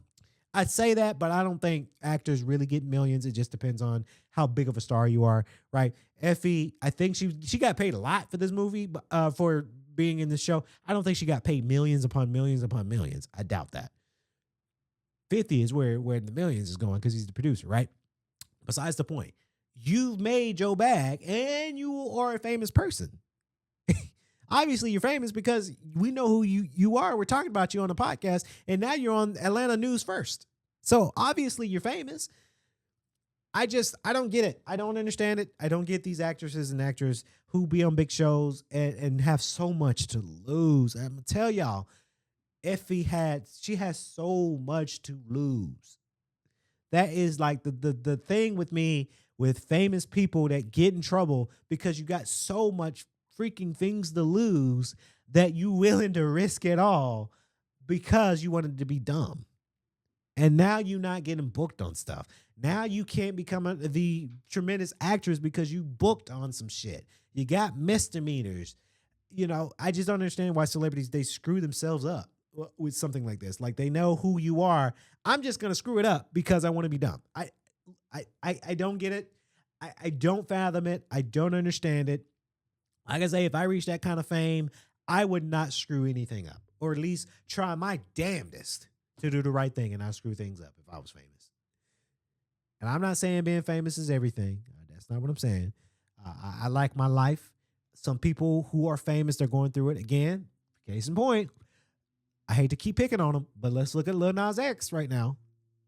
E: I'd say that, but I don't think actors really get millions. It just depends on how big of a star you are, right? Effie, I think she got paid a lot for this movie, for being in the show. I don't think she got paid millions upon millions upon millions. I doubt that. 50 is where the millions is going because he's the producer, right? Besides the point, you've made your bag and you are a famous person. Obviously, you're famous because we know who you are. We're talking about you on the podcast, and now you're on Atlanta News First. So obviously, you're famous. I don't get it. I don't understand it. I don't get these actresses and actors who be on big shows and have so much to lose. I'm gonna tell y'all, Effie she has so much to lose. That is like the thing with me with famous people that get in trouble because you got so much freaking things to lose that you willing to risk it all because you wanted to be dumb. And now you're not getting booked on stuff. Now you can't become the tremendous actress because you booked on some shit. You got misdemeanors. You know, I just don't understand why celebrities, they screw themselves up with something like this. Like they know who you are. I'm just going to screw it up because I want to be dumb. I don't get it. I don't fathom it. I don't understand it. Like I say, if I reach that kind of fame, I would not screw anything up, or at least try my damnedest to do the right thing and not screw things up if I was famous. And I'm not saying being famous is everything. That's not what I'm saying. I like my life. Some people who are famous, they're going through it. Again, case in point, I hate to keep picking on him, but let's look at Lil Nas X right now.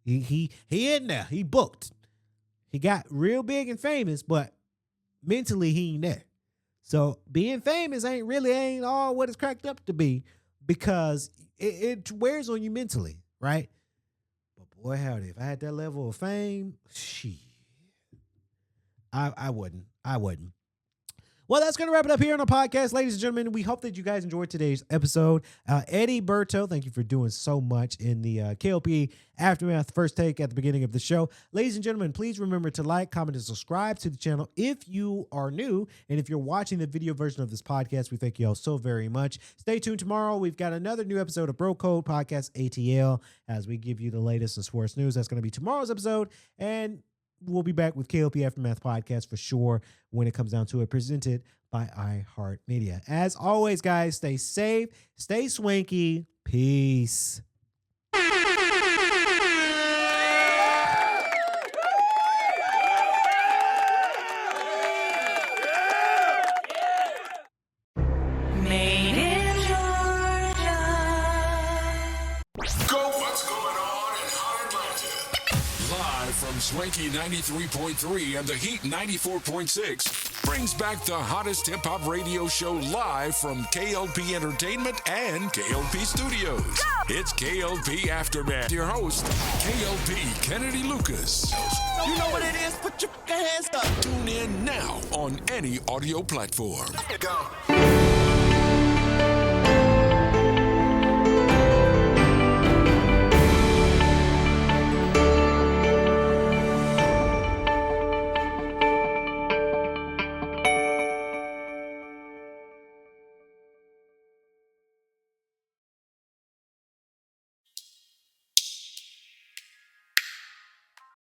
E: He in there. He booked. He got real big and famous, but mentally he ain't there. So being famous ain't all what it's cracked up to be. because it wears on you mentally, right? But boy, howdy, if I had that level of fame, shit, I wouldn't. Well, that's going to wrap it up here on the podcast, ladies and gentlemen. We hope that you guys enjoyed today's episode. Eddie Berto, thank you for doing so much in the K.L.P. Aftermath First Take at the beginning of the show. Ladies and gentlemen, please remember to like, comment, and subscribe to the channel if you are new. And if you're watching the video version of this podcast, we thank you all so very much. Stay tuned tomorrow. We've got another new episode of Bro Code Podcast ATL as we give you the latest in sports news. That's going to be tomorrow's episode. And we'll be back with K.L.P. Aftermath Podcast for sure when it comes down to it, presented by iHeartMedia. As always, guys, stay safe, stay swanky. Peace.
F: Made in Georgia.
C: Go! What's going on in Hot Atlanta? Live from Swanky 93.3 and the Heat 94.6 brings back the hottest hip-hop radio show live from K.L.P. Entertainment and K.L.P. Studios. It's K.L.P. Aftermath. Your host, K.L.P. Kennedy Lucas.
G: You know what it is? Put your hands up.
C: Tune in now on any audio platform.
G: Go.